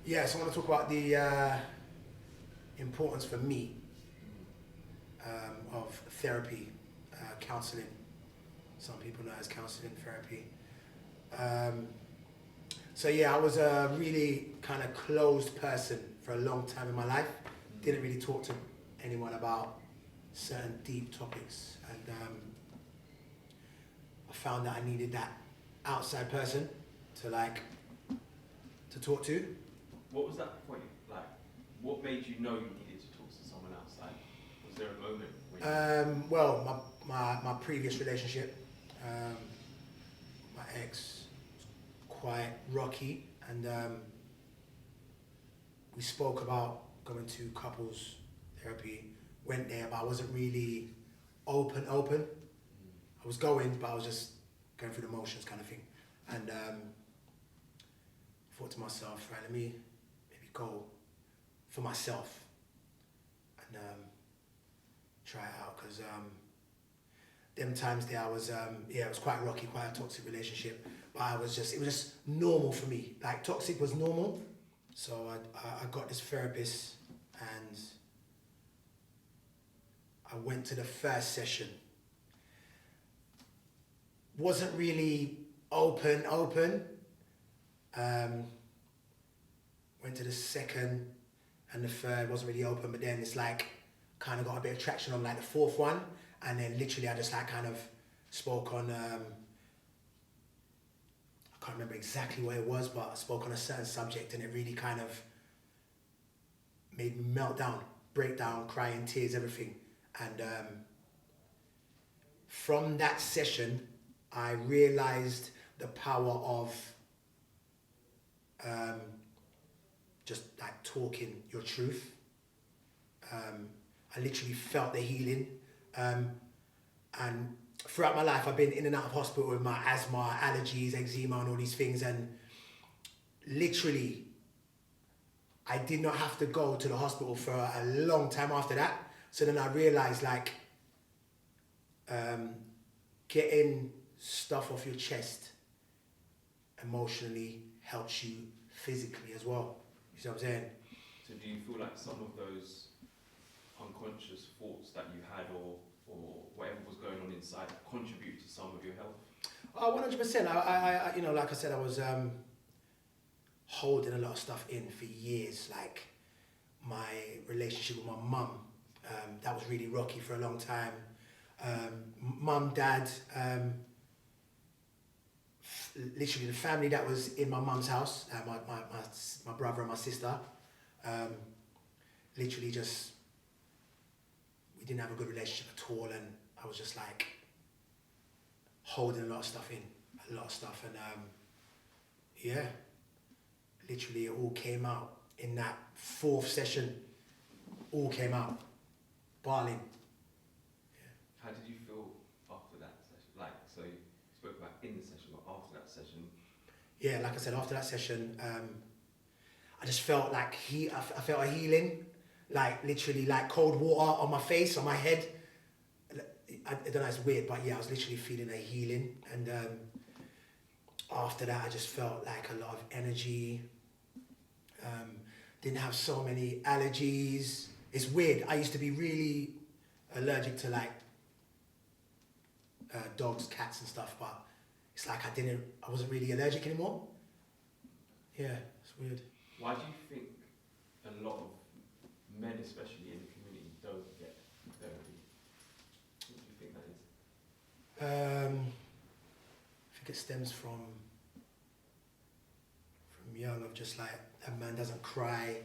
Yeah, so I want to talk about the importance for me of therapy, counselling. Some people know it as counselling therapy. Um, so yeah, I was a really kind of closed person for a long time in my life. Didn't really talk to anyone about certain deep topics, and I found that I needed that outside person to to talk to. What was that point like? What made you know you needed to talk to someone outside? Was there a moment when Well, my previous relationship, um, my ex, quite rocky, and we spoke about going to couples therapy. Went there, but I wasn't really open. I was going, but I was just going through the motions, kind of thing. And thought to myself, right, let me maybe go for myself and try it out, because them times there I was it was quite rocky, quite a toxic relationship, but it was just normal for me. Like, toxic was normal. So I got this therapist, and I went to the first session. Wasn't really open. Went to the second and the third, wasn't really open, but then it's like kind of got a bit of traction on like the fourth one, and then literally I just like kind of spoke on I can't remember exactly what it was, but I spoke on a certain subject, and it really kind of made me melt down, break down, crying, tears, everything. And from that session, I realized the power of um, just like talking your truth. I literally felt the healing. And throughout my life, I've been in and out of hospital with my asthma, allergies, eczema, and all these things. And literally, I did not have to go to the hospital for a long time after that. So then I realized, like, getting stuff off your chest emotionally helps you physically as well. You see what I'm saying? so do you feel like some of those unconscious thoughts that you had or whatever was going on inside contributed to some of your health? Oh, 100%. You know, like I said, I was holding a lot of stuff in for years. Like, my relationship with my mum, that was really rocky for a long time. Mum, dad, literally the family that was in my mum's house, my brother and my sister, literally just, we didn't have a good relationship at all, and I was just like holding a lot of stuff in, and yeah, literally it all came out in that fourth session, all came out, bawling. How did you feel after that session? Like, so you spoke about in the session, but after that session? Yeah, like I said, after that session, I just felt like I felt a healing, like literally like cold water on my face, on my head. I don't know, it's weird, but yeah, I was literally feeling a healing. And after that, I just felt like a lot of energy. Didn't have so many allergies. It's weird. I used to be really allergic to like dogs, cats and stuff, but it's like I wasn't really allergic anymore. Yeah, it's weird. Why do you think a lot of men, especially in the community, don't get therapy? What do you think that is? I think it stems from young, of just like, a man doesn't cry,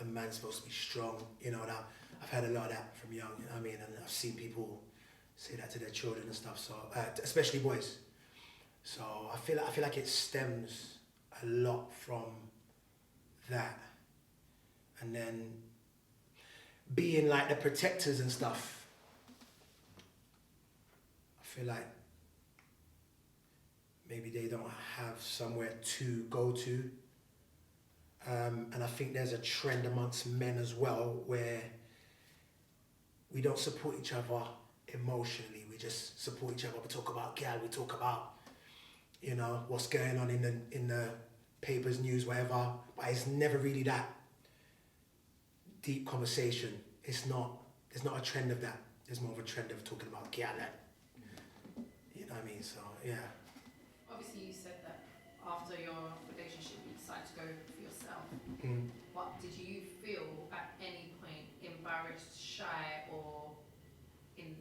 a man's supposed to be strong, you know, that I've heard a lot of that from young, you know what I mean, and I've seen people say that to their children and stuff, so especially boys. So I feel like it stems a lot from that, and then being like the protectors and stuff. I feel like maybe they don't have somewhere to go to. And I think there's a trend amongst men as well where we don't support each other emotionally. We just support each other. We talk about gal. We talk about, you know, what's going on in the papers, news, whatever, but it's never really that deep conversation. There's not a trend of that. There's more of a trend of talking about Kialan. You know what I mean? So, yeah. Obviously, you said that after your relationship, you decided to go for yourself. Mm. But did you feel at any point embarrassed, shy, or in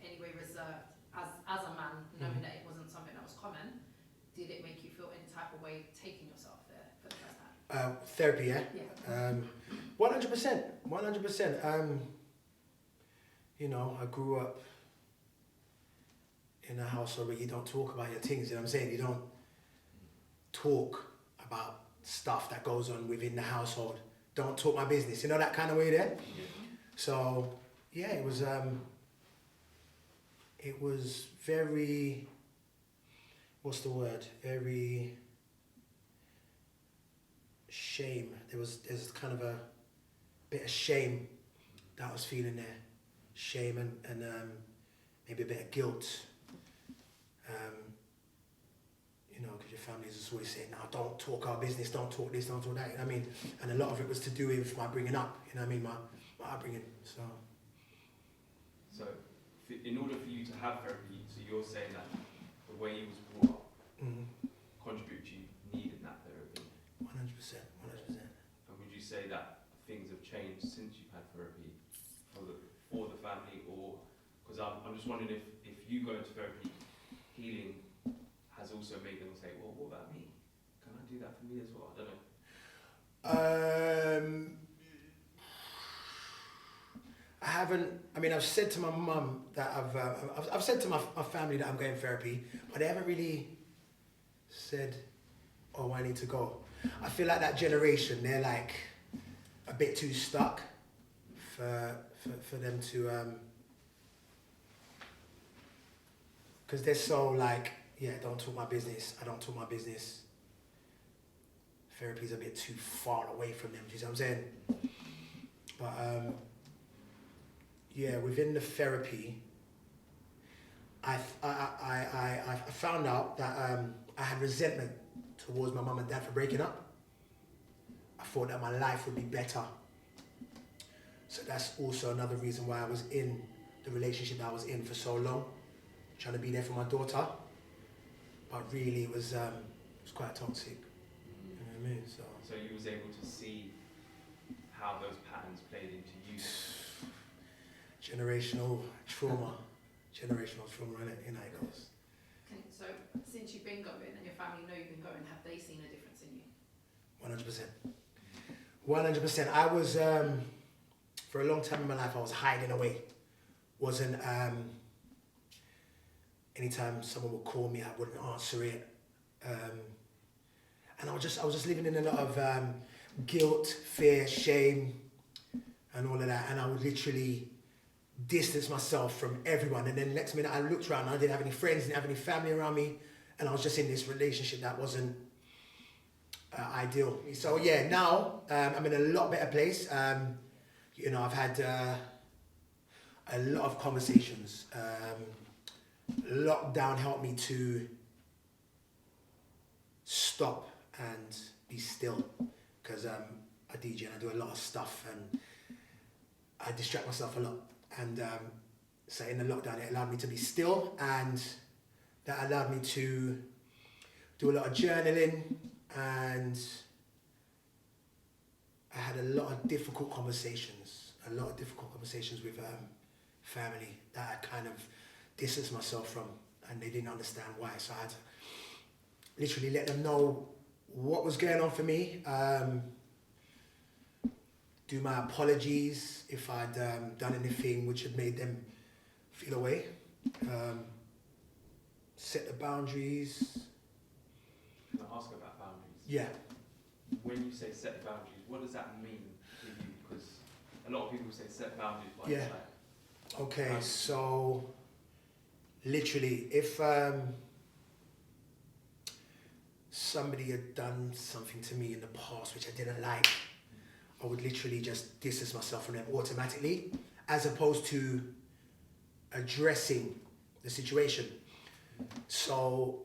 any way reserved as a man, knowing that it wasn't something that was common? Did it make you feel any type of way taking yourself there for the first time? Therapy, yeah? Yeah. 100%. You know, I grew up in a household where you don't talk about your things, you know what I'm saying? You don't talk about stuff that goes on within the household. Don't talk my business, you know, that kind of way there? Yeah. So, yeah, it was very, what's the word? Very shame. There's kind of a bit of shame that I was feeling there. Shame and maybe a bit of guilt. You know, because your family is just always saying, "No, don't talk our business, don't talk this, don't talk that." You know what I mean? And a lot of it was to do with my bringing up. You know what I mean? My upbringing. So in order for you to have therapy, so you're saying that the way you was brought up contributed you needed that therapy. 100%. And would you say that things have changed since you've had therapy for the family, or because I'm just wondering if you go into therapy, healing has also made them say, well, what about me? Can I do that for me as well? I don't know. I haven't. I mean, I've said to my mum that I've said to my family that I'm going therapy, but they haven't really said, "Oh, I need to go." I feel like that generation, they're like a bit too stuck for them to, because they're so like, yeah, don't talk my business. I don't talk my business. Therapy's a bit too far away from them. Do you see what I'm saying? But yeah, within the therapy, I found out that I had resentment towards my mum and dad for breaking up. I thought that my life would be better. So that's also another reason why I was in the relationship that I was in for so long, trying to be there for my daughter. But really, it was quite toxic. You know what I mean? So you was able to see how those patterns played into you. Generational trauma, innit? You know how it goes. So since you've been going and your family know you've been going, have they seen a difference in you? 100%. I was, for a long time in my life, I was hiding away. Wasn't, anytime someone would call me, I wouldn't answer it. And I was just living in a lot of guilt, fear, shame, and all of that. And I would literally distance myself from everyone. And then next minute I looked around, I didn't have any friends, didn't have any family around me. And I was just in this relationship that wasn't ideal. So yeah, now I'm in a lot better place. You know, I've had a lot of conversations. Lockdown helped me to stop and be still, because I DJ and I do a lot of stuff and I distract myself a lot. And so in the lockdown, it allowed me to be still, and that allowed me to do a lot of journaling, and I had a lot of difficult conversations with family that I kind of distanced myself from, and they didn't understand why. So I had to literally let them know what was going on for me, do my apologies if I'd done anything which had made them feel away, set the boundaries. Can I ask about boundaries? Yeah. When you say set boundaries, what does that mean to you? Because a lot of people say set boundaries, but Yeah. it's like... Okay, so literally, if somebody had done something to me in the past which I didn't like, I would literally just distance myself from them automatically, as opposed to addressing the situation. So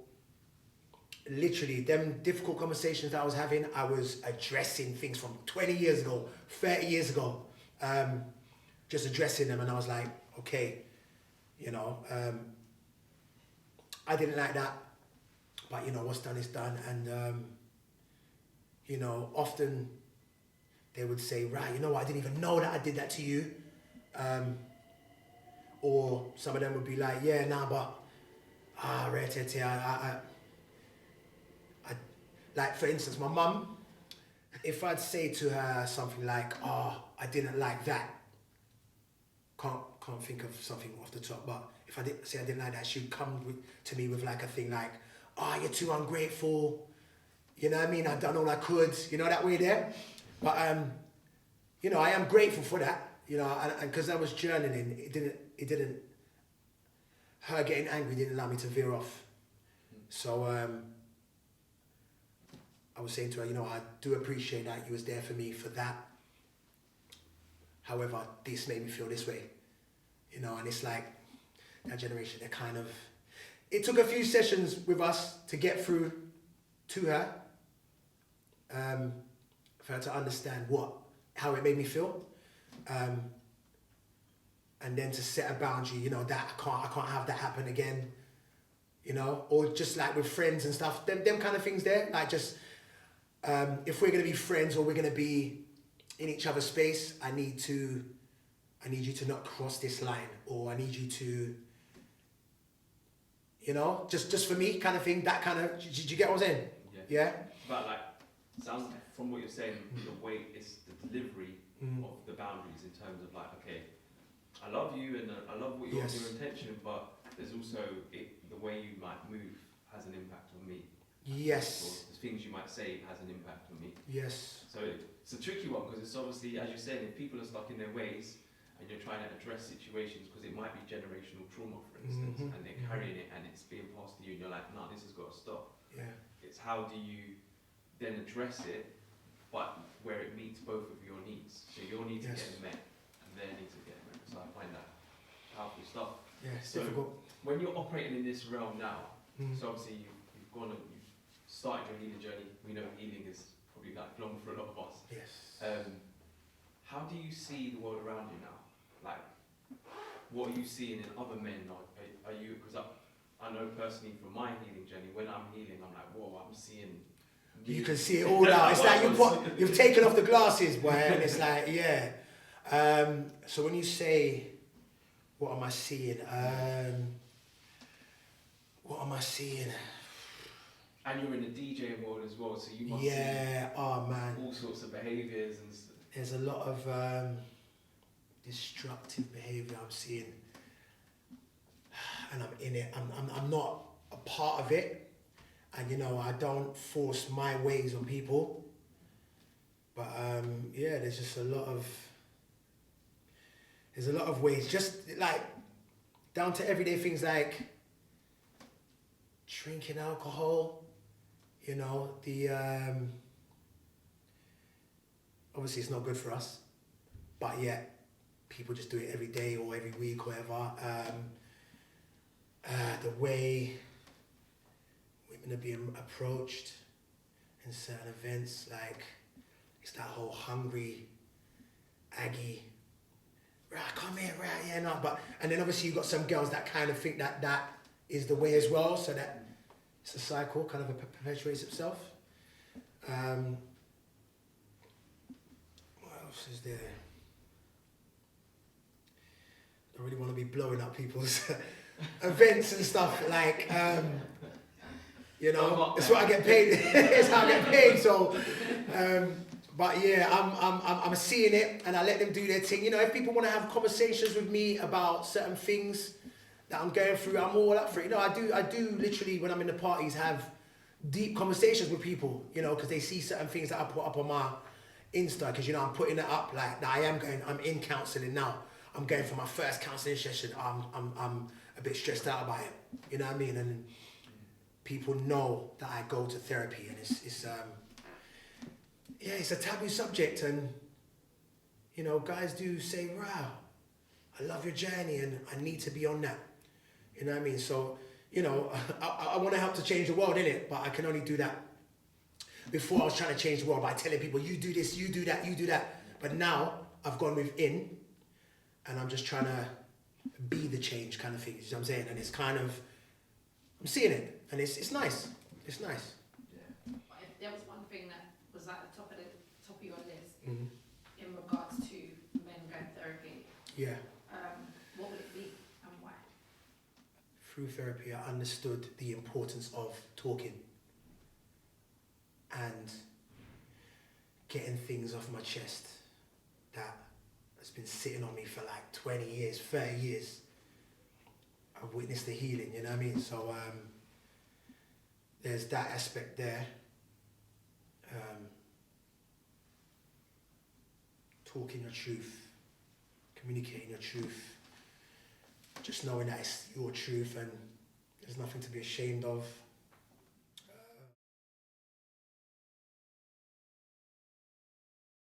literally, them difficult conversations that I was having, I was addressing things from 20 years ago, 30 years ago. Just addressing them, and I was like, okay, you know, I didn't like that, but you know, what's done is done. And, you know, often they would say, right, you know what, I didn't even know that I did that to you. Or some of them would be like, yeah, nah, but, I like, for instance, my mum, if I'd say to her something like, I didn't like that, can't think of something off the top, but if I did say I didn't like that, she'd come to me with like a thing like, you're too ungrateful, you know what I mean, I've done all I could, you know, that way there. But, you know, I am grateful for that, you know, and because I was journaling, it didn't, her getting angry didn't allow me to veer off. So, I was saying to her, you know, I do appreciate that you was there for me for that. However, this made me feel this way, you know, and it's like that generation, they're kind of, it took a few sessions with us to get through to her, for her to understand how it made me feel. And then to set a boundary, you know, that I can't have that happen again, you know, or just like with friends and stuff, them kind of things there, like just, if we're gonna be friends or we're gonna be in each other's space, I need you to not cross this line, or I need you to, you know, just for me kind of thing, that kind of, did you get what I'm saying? Yeah? But like, sounds like from what you're saying, the way it's the delivery of the boundaries in terms of like, okay, I love you and I love what your intention, but there's also the way you might move has an impact on me. Yes. Or the things you might say has an impact on me. Yes. So it's a tricky one, because it's obviously, as you're saying, if people are stuck in their ways and you're trying to address situations, because it might be generational trauma, for instance, and they're carrying it and it's being passed to you, and you're like, no, this has got to stop. Yeah. It's how do you then address it, but where it meets both of your needs. So your needs are getting met and their needs are getting met. So I find that powerful stuff. Yeah, it's so difficult. When you're operating in this realm now, so obviously you've gone and you've started your healing journey. We know healing is probably like long for a lot of us. Yes. How do you see the world around you now? Like, what are you seeing in other men? Are you, because I know personally from my healing journey, when I'm healing, I'm like, whoa, I'm seeing. You can see it all now. It's like you've taken off the glasses, boy, and it's like, yeah. So when you say, what am I seeing? What am I seeing? And you're in the DJing world as well, so you must see all sorts of behaviours and stuff. There's a lot of destructive behaviour I'm seeing, and I'm in it. I'm not a part of it, and you know, I don't force my ways on people. But yeah, there's just a lot of ways, just like down to everyday things like drinking alcohol. You know, obviously it's not good for us, but yet people just do it every day or every week or whatever. The way women are being approached in certain events, like it's that whole hungry, aggy, right, come here, right, yeah, no, and then obviously you've got some girls that kind of think that is the way as well, so that it's a cycle, kind of perpetuates itself. What else is there? I don't really want to be blowing up people's events and stuff, like, you know, it's what I get paid. It's how I get paid. So, but yeah, I'm seeing it, and I let them do their thing. You know, if people want to have conversations with me about certain things that I'm going through, I'm all up for it. You know, I do literally, when I'm in the parties, have deep conversations with people, you know, because they see certain things that I put up on my Insta, because, you know, I'm putting it up like that. I'm in counselling now. I'm going for my first counselling session. I'm a bit stressed out about it. You know what I mean? And people know that I go to therapy, and it's a taboo subject, and, you know, guys do say, wow, I love your journey and I need to be on that. You know what I mean? So you know, I want to help to change the world, innit? But I can only do that. Before I was trying to change the world by telling people, you do this, you do that, you do that. But now I've gone within and I'm just trying to be the change kind of thing. You know what I'm saying? And it's kind of, I'm seeing it and it's nice. It's nice. Yeah. But if there was one thing that was at the top of your list Mm-hmm. in regards to men going therapy, Yeah. what would it be and why? Through therapy, I understood the importance of talking and getting things off my chest that has been sitting on me for like 20 years, 30 years. I've witnessed the healing, you know what I mean? So there's that aspect there. Talking your truth, communicating your truth, just knowing that it's your truth and there's nothing to be ashamed of.